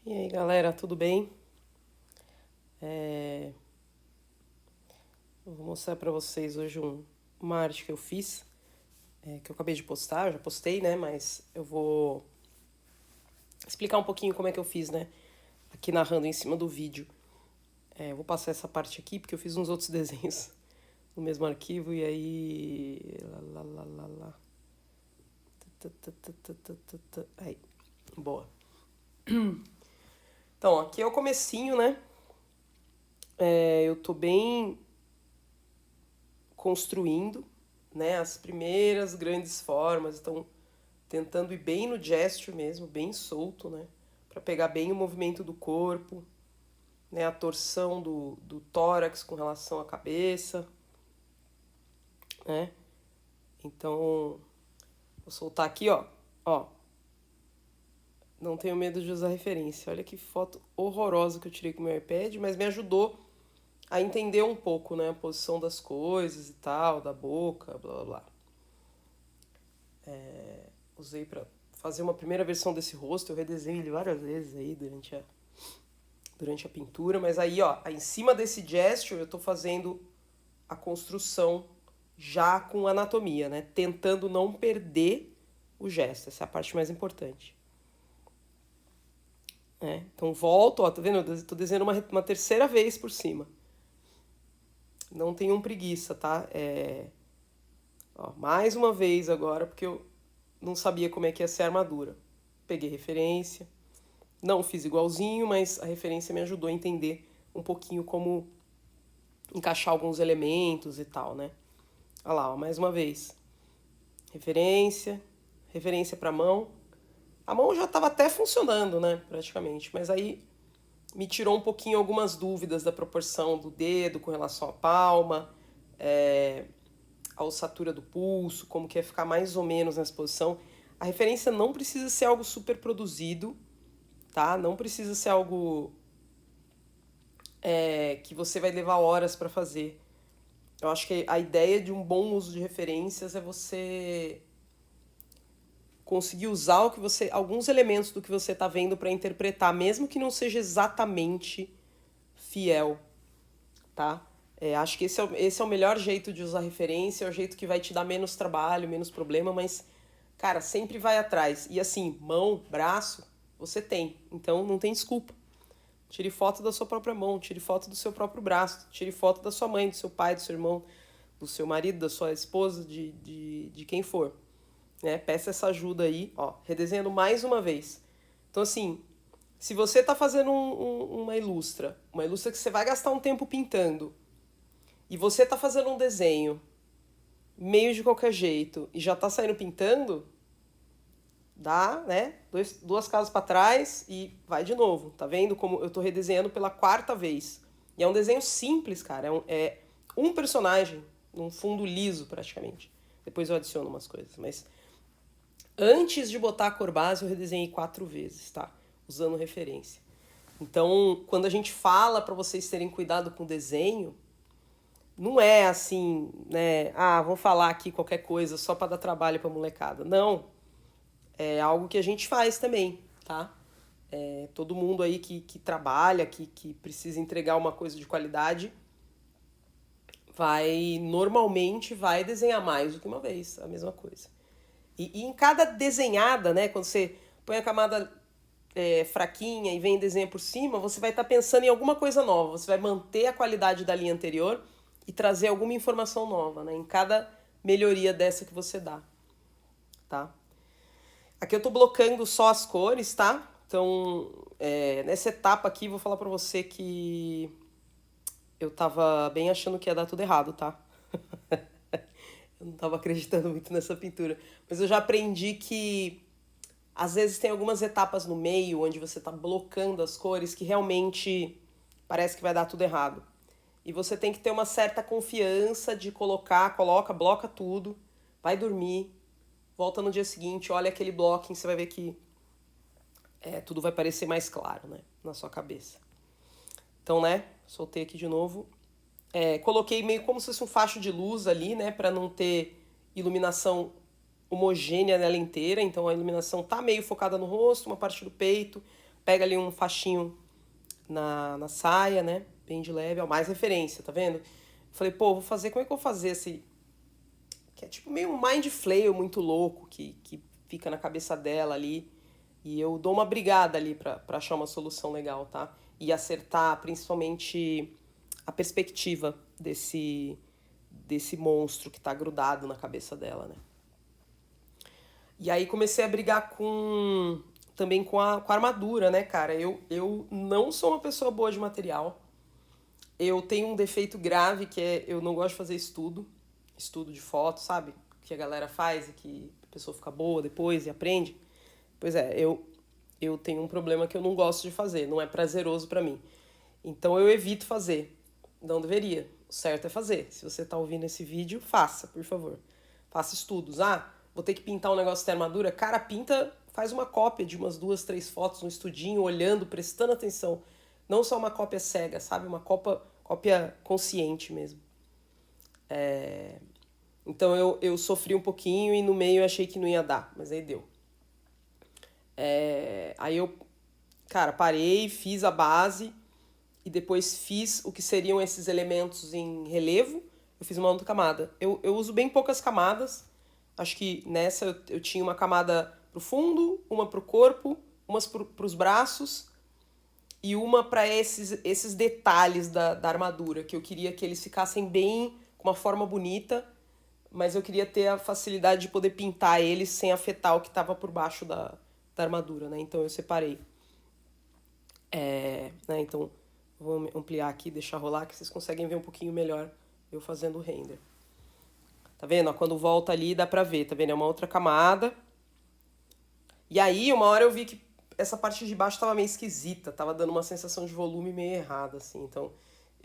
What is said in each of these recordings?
E aí, galera, tudo bem? Eu vou mostrar pra vocês hoje uma arte que eu fiz, que eu acabei de postar, eu já postei, né? Mas eu vou explicar um pouquinho como é que eu fiz, né? Aqui narrando em cima do vídeo. Eu vou passar essa parte aqui porque eu fiz uns outros desenhos no mesmo arquivo e aí. Lá. Aí, boa. Então, aqui é o comecinho, né? Eu tô bem construindo, né, as primeiras grandes formas, então tentando ir bem no gesture mesmo, bem solto, né, para pegar bem o movimento do corpo, né, a torção do tórax com relação à cabeça, né. Então, vou soltar aqui, ó, não tenho medo de usar referência. Olha que foto horrorosa que eu tirei com o meu iPad, mas me ajudou a entender um pouco, né, a posição das coisas e tal, da boca, blá blá blá. Usei para fazer uma primeira versão desse rosto, eu redesenhei ele várias vezes aí durante a pintura, mas aí, ó, em cima desse gesture eu tô fazendo a construção já com anatomia, né, tentando não perder o gesto, essa é a parte mais importante. Então volto, ó, tá vendo? Eu tô desenhando uma terceira vez por cima. Não tenham preguiça, tá? Ó, mais uma vez agora, porque eu não sabia como é que ia ser a armadura. Peguei referência, não fiz igualzinho, mas a referência me ajudou a entender um pouquinho como encaixar alguns elementos e tal, né? Olha lá, ó, mais uma vez. Referência para a mão. A mão já estava até funcionando, né, praticamente, mas aí me tirou um pouquinho algumas dúvidas da proporção do dedo com relação à palma, a ossatura do pulso, como que ia ficar mais ou menos nessa posição. A referência não precisa ser algo super produzido, tá? Não precisa ser algo que você vai levar horas para fazer. Eu acho que a ideia de um bom uso de referências é você conseguir usar alguns elementos do que você está vendo para interpretar, mesmo que não seja exatamente fiel, tá? Acho que esse é o melhor jeito de usar referência, é o jeito que vai te dar menos trabalho, menos problema, mas, cara, sempre vai atrás. E assim, mão, braço, você tem. Então não tem desculpa. Tire foto da sua própria mão, tire foto do seu próprio braço, tire foto da sua mãe, do seu pai, do seu irmão, do seu marido, da sua esposa, de quem for. Né? Peça essa ajuda aí, ó, redesenhando mais uma vez. Então, assim, se você tá fazendo uma ilustra que você vai gastar um tempo pintando, e você tá fazendo um desenho meio de qualquer jeito e já tá saindo pintando, dá, né? Duas casas para trás e vai de novo. Tá vendo como eu tô redesenhando pela quarta vez? E é um desenho simples, cara. É um personagem num fundo liso, praticamente. Depois eu adiciono umas coisas. Mas antes de botar a cor base, eu redesenhei 4 vezes, tá? Usando referência. Então, quando a gente fala para vocês terem cuidado com o desenho, não é assim, né? Ah, vou falar aqui qualquer coisa só para dar trabalho para molecada. Não, é algo que a gente faz também, tá? Todo mundo aí que trabalha, que precisa entregar uma coisa de qualidade, normalmente vai desenhar mais do que uma vez, a mesma coisa. E em cada desenhada, né, quando você põe a camada fraquinha e vem desenha por cima, você vai estar pensando em alguma coisa nova, você vai manter a qualidade da linha anterior e trazer alguma informação nova, né, em cada melhoria dessa que você dá, tá? Aqui eu tô blocando só as cores, tá? Então, nessa etapa aqui, vou falar pra você que eu tava bem achando que ia dar tudo errado, tá? Eu não tava acreditando muito nessa pintura. Mas eu já aprendi que às vezes tem algumas etapas no meio onde você tá blocando as cores que realmente parece que vai dar tudo errado. E você tem que ter uma certa confiança de bloca tudo, vai dormir, volta no dia seguinte, olha aquele blocking, você vai ver que tudo vai parecer mais claro, né, na sua cabeça. Então, né, soltei aqui de novo. Coloquei meio como se fosse um facho de luz ali, né, para não ter iluminação homogênea nela inteira. Então a iluminação tá meio focada no rosto, uma parte do peito, pega ali um faixinho na saia, né? Bem de leve, ó, mais referência, tá vendo? Falei, pô, vou fazer, como é que eu vou fazer esse... Que é tipo meio um mind flail muito louco, que fica na cabeça dela ali. E eu dou uma brigada ali pra achar uma solução legal, tá? E acertar principalmente a perspectiva desse monstro que tá grudado na cabeça dela, né? E aí comecei a brigar também com a armadura, né, cara? Eu não sou uma pessoa boa de material. Eu tenho um defeito grave que é eu não gosto de fazer estudo de foto, sabe? Que a galera faz e que a pessoa fica boa depois e aprende. Pois é, eu tenho um problema que eu não gosto de fazer, não é prazeroso pra mim. Então eu evito fazer. Não deveria. O certo é fazer. Se você tá ouvindo esse vídeo, faça, por favor. Faça estudos. Ah, vou ter que pintar um negócio de armadura. Cara, pinta, faz uma cópia de umas 2, 3 fotos, um estudinho, olhando, prestando atenção. Não só uma cópia cega, sabe? Uma cópia consciente mesmo. Então eu sofri um pouquinho e no meio eu achei que não ia dar, mas aí deu. Aí eu, cara, parei, fiz a base e depois fiz o que seriam esses elementos em relevo. Eu fiz uma outra camada. Eu uso bem poucas camadas. Acho que nessa eu tinha uma camada pro fundo, uma pro corpo, umas pros braços e uma para esses detalhes da armadura, que eu queria que eles ficassem bem, com uma forma bonita, mas eu queria ter a facilidade de poder pintar eles sem afetar o que estava por baixo da armadura, né? Então eu separei. Né? Então vou ampliar aqui, deixar rolar, que vocês conseguem ver um pouquinho melhor eu fazendo o render. Tá vendo? Ó, quando volta ali dá pra ver, tá vendo? É uma outra camada. E aí, uma hora eu vi que essa parte de baixo tava meio esquisita, tava dando uma sensação de volume meio errada, assim. Então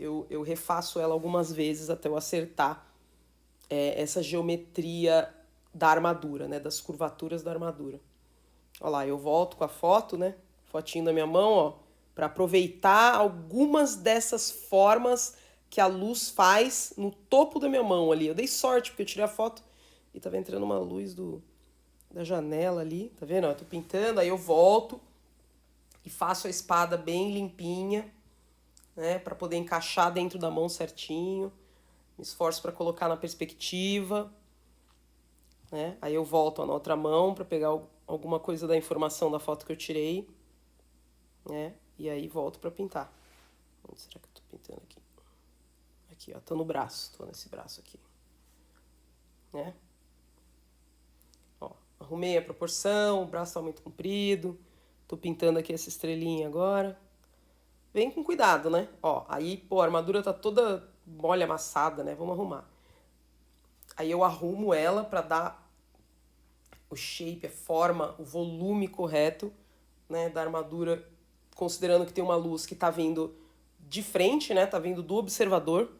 eu refaço ela algumas vezes até eu acertar essa geometria da armadura, né? Das curvaturas da armadura. Olha lá, eu volto com a foto, né? Fotinho da minha mão, ó, para aproveitar algumas dessas formas que a luz faz no topo da minha mão ali. Eu dei sorte porque eu tirei a foto e tava entrando uma luz da janela ali, tá vendo? Eu tô pintando, aí eu volto e faço a espada bem limpinha, né, para poder encaixar dentro da mão certinho. Me esforço para colocar na perspectiva, né? Aí eu volto na outra mão para pegar alguma coisa da informação da foto que eu tirei, né? E aí volto para pintar. Onde será que eu tô pintando aqui? Aqui, ó, tô no braço, tô nesse braço aqui, né? Ó, arrumei a proporção, o braço tá muito comprido, tô pintando aqui essa estrelinha agora. Vem com cuidado, né? Ó, aí, pô, a armadura tá toda mole amassada, né? Vamos arrumar. Aí eu arrumo ela pra dar o shape, a forma, o volume correto, né, da armadura, considerando que tem uma luz que tá vindo de frente, né? Tá vindo do observador.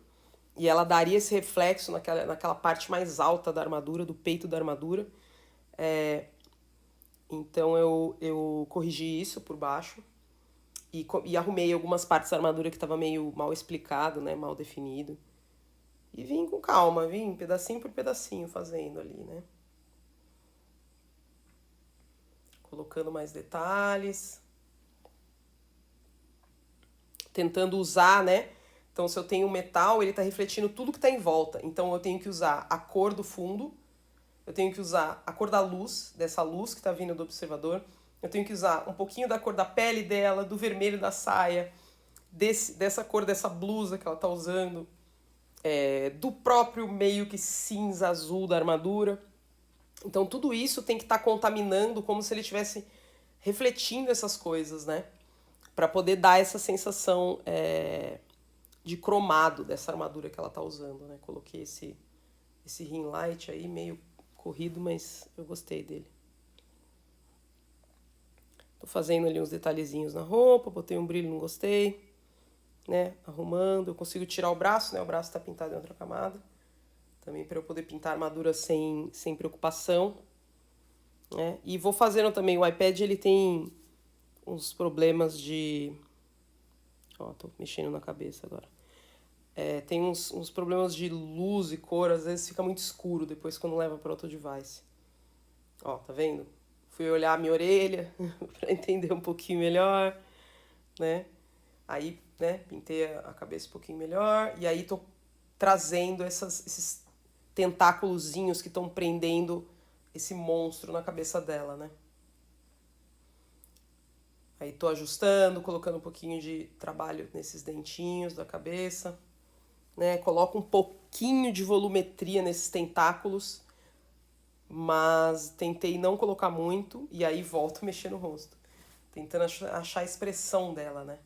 E ela daria esse reflexo naquela parte mais alta da armadura, do peito da armadura. Então eu corrigi isso por baixo. E arrumei algumas partes da armadura que estava meio mal explicado, né? Mal definido. E vim com calma, vim pedacinho por pedacinho fazendo ali, né? Colocando mais detalhes. Tentando usar, né? Então, se eu tenho um metal, ele está refletindo tudo que está em volta. Então, eu tenho que usar a cor do fundo. Eu tenho que usar a cor da luz, dessa luz que está vindo do observador. Eu tenho que usar um pouquinho da cor da pele dela, do vermelho da saia, dessa cor dessa blusa que ela está usando, do próprio meio que cinza azul da armadura. Então tudo isso tem que estar contaminando como se ele estivesse refletindo essas coisas, né? Para poder dar essa sensação de cromado dessa armadura que ela está usando, né? Coloquei esse ring light aí meio corrido, mas eu gostei dele. Tô fazendo ali uns detalhezinhos na roupa, botei um brilho, não gostei, né? Arrumando, eu consigo tirar o braço, né? O braço tá pintado em outra camada. Também para eu poder pintar a armadura sem preocupação, né? E vou fazendo também, o iPad ele tem uns problemas de... Ó, tô mexendo na cabeça agora. Tem uns problemas de luz e cor, às vezes fica muito escuro depois quando leva para outro device. Ó, tá vendo? Fui olhar a minha orelha para entender um pouquinho melhor, né? Aí, né, pintei a cabeça um pouquinho melhor. E aí tô trazendo esses tentáculozinhos que estão prendendo esse monstro na cabeça dela, né? Aí tô ajustando, colocando um pouquinho de trabalho nesses dentinhos da cabeça, né? Coloco um pouquinho de volumetria nesses tentáculos, mas tentei não colocar muito e aí volto a mexer no rosto, tentando achar a expressão dela, né?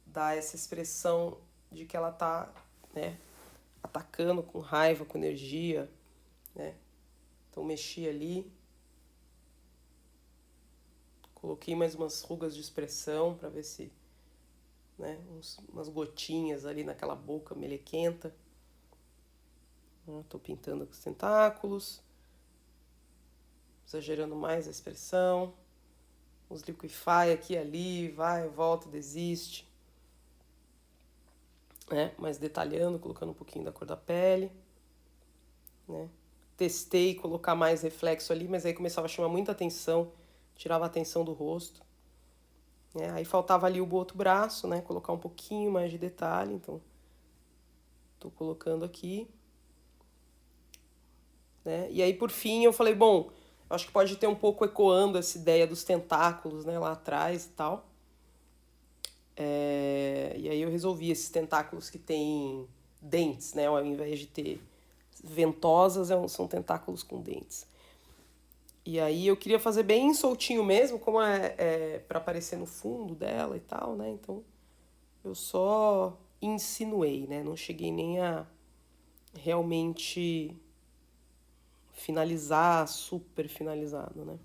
Dar essa expressão de que ela tá, né, atacando com raiva, com energia, né? Então mexi ali, coloquei mais umas rugas de expressão para ver se, né, umas gotinhas ali naquela boca melequenta. Tô pintando com os tentáculos, exagerando mais a expressão. Os liquify aqui e ali, vai, volta, desiste. Né? Mas detalhando, colocando um pouquinho da cor da pele. Né? Testei colocar mais reflexo ali, mas aí começava a chamar muita atenção, tirava a atenção do rosto. Né? Aí faltava ali o outro braço, né? Colocar um pouquinho mais de detalhe, então tô colocando aqui. Né? E aí por fim eu falei, bom, acho que pode ter um pouco ecoando essa ideia dos tentáculos, né, lá atrás e tal. E aí eu resolvi esses tentáculos que têm dentes, né, ao invés de ter ventosas, são tentáculos com dentes. E aí eu queria fazer bem soltinho mesmo, como é para aparecer no fundo dela e tal, né? Então eu só insinuei, né? Não cheguei nem a realmente finalizar, super finalizado, né?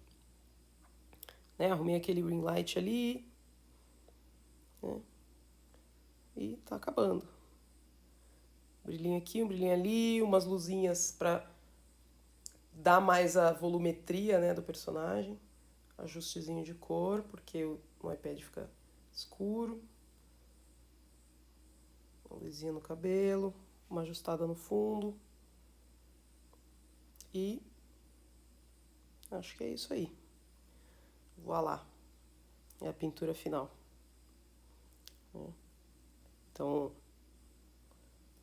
Arrumei aquele ring light ali, né? E tá acabando. Brilhinho aqui, um brilhinho ali, umas luzinhas pra dar mais a volumetria, né, do personagem. Ajustezinho de cor, porque o iPad fica escuro. Uma luzinha no cabelo, uma ajustada no fundo. E acho que é isso aí. Voilá. É a pintura final. Então,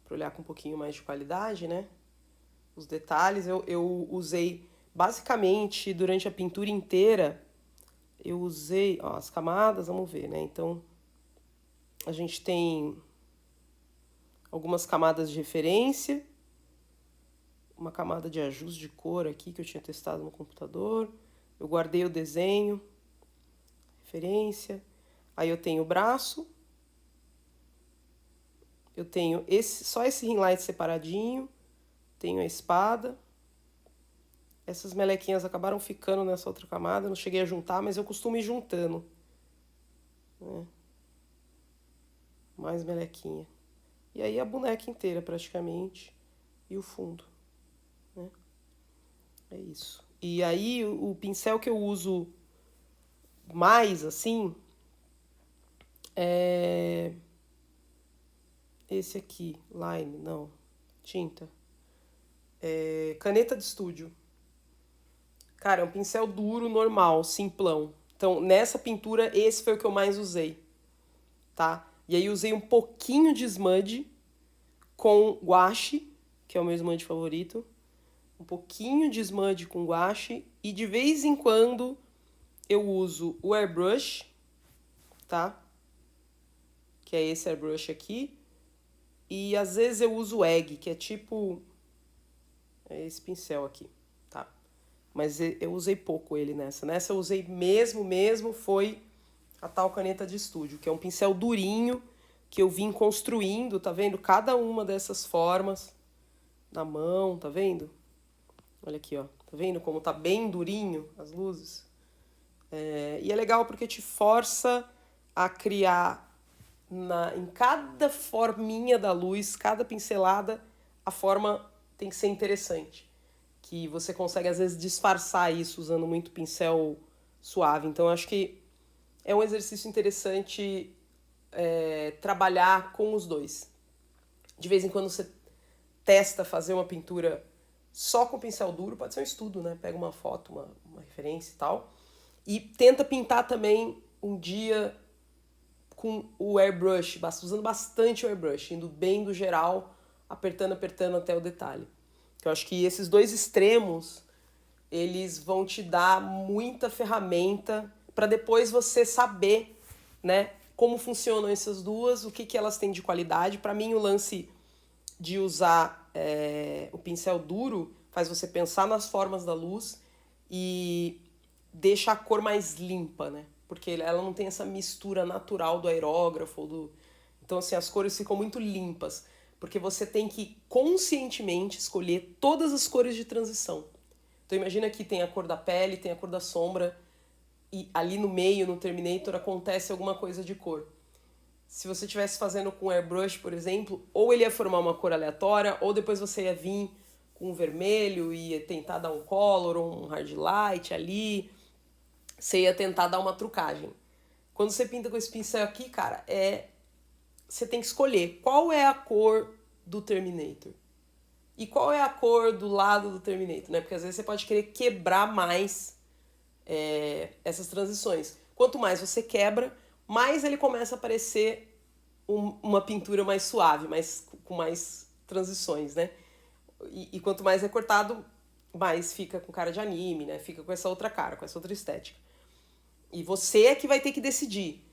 para olhar com um pouquinho mais de qualidade, né? Os detalhes, eu usei basicamente durante a pintura inteira, eu usei, ó, as camadas, vamos ver, né? Então, a gente tem algumas camadas de referência, uma camada de ajuste de cor aqui que eu tinha testado no computador. Eu guardei o desenho, referência. Aí eu tenho o braço. Eu tenho só esse ring light separadinho. Tenho a espada. Essas melequinhas acabaram ficando nessa outra camada. Não cheguei a juntar, mas eu costumo ir juntando. Né? Mais melequinha. E aí a boneca inteira, praticamente. E o fundo. Né? É isso. E aí o pincel que eu uso mais, assim, é esse aqui. Line, não. Tinta. Caneta de estúdio. Cara, é um pincel duro, normal, simplão. Então, nessa pintura, esse foi o que eu mais usei, tá? E aí usei um pouquinho de smudge com guache, que é o meu smudge favorito. Um pouquinho de smudge com guache. E de vez em quando eu uso o airbrush, tá? Que é esse airbrush aqui. E às vezes eu uso o egg, que é tipo esse pincel aqui, tá? Mas eu usei pouco ele nessa. Nessa eu usei mesmo foi a tal caneta de estúdio, que é um pincel durinho que eu vim construindo, tá vendo? Cada uma dessas formas na mão, tá vendo? Olha aqui, ó. Tá vendo como tá bem durinho as luzes? E é legal porque te força a criar em cada forminha da luz, cada pincelada, a forma tem que ser interessante. Que você consegue, às vezes, disfarçar isso usando muito pincel suave. Então, eu acho que é um exercício interessante trabalhar com os dois. De vez em quando você testa fazer uma pintura só com pincel duro, pode ser um estudo, né? Pega uma foto, uma referência e tal. E tenta pintar também um dia com o airbrush, usando bastante o airbrush, indo bem do geral, apertando até o detalhe. Eu acho que esses dois extremos, eles vão te dar muita ferramenta para depois você saber, né, como funcionam essas duas, o que elas têm de qualidade. Para mim, o lance de usar o pincel duro faz você pensar nas formas da luz e deixa a cor mais limpa, né? Porque ela não tem essa mistura natural do aerógrafo. Então, assim, as cores ficam muito limpas. Porque você tem que conscientemente escolher todas as cores de transição. Então, imagina que tem a cor da pele, tem a cor da sombra, e ali no meio, no Terminator, acontece alguma coisa de cor. Se você estivesse fazendo com airbrush, por exemplo, ou ele ia formar uma cor aleatória, ou depois você ia vir com um vermelho e ia tentar dar um color, um hard light ali, você ia tentar dar uma trucagem. Quando você pinta com esse pincel aqui, cara, você tem que escolher qual é a cor do Terminator e qual é a cor do lado do Terminator, né? Porque às vezes você pode querer quebrar mais essas transições. Quanto mais você quebra, mais ele começa a parecer uma pintura mais suave, com mais transições, né? E quanto mais é cortado, mais fica com cara de anime, né? Fica com essa outra cara, com essa outra estética. E você é que vai ter que decidir.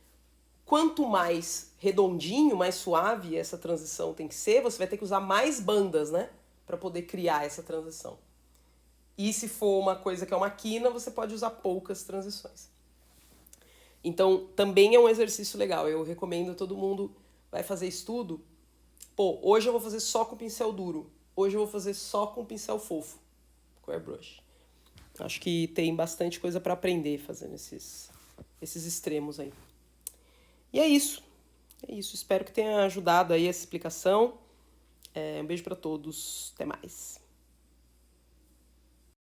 Quanto mais redondinho, mais suave essa transição tem que ser, você vai ter que usar mais bandas, né? Para poder criar essa transição. E se for uma coisa que é uma quina, você pode usar poucas transições. Então, também é um exercício legal. Eu recomendo a todo mundo vai fazer estudo. Pô, hoje eu vou fazer só com pincel duro. Hoje eu vou fazer só com pincel fofo, com airbrush. Acho que tem bastante coisa para aprender fazendo esses extremos aí. E é isso. É isso. Espero que tenha ajudado aí essa explicação. Um beijo para todos. Até mais.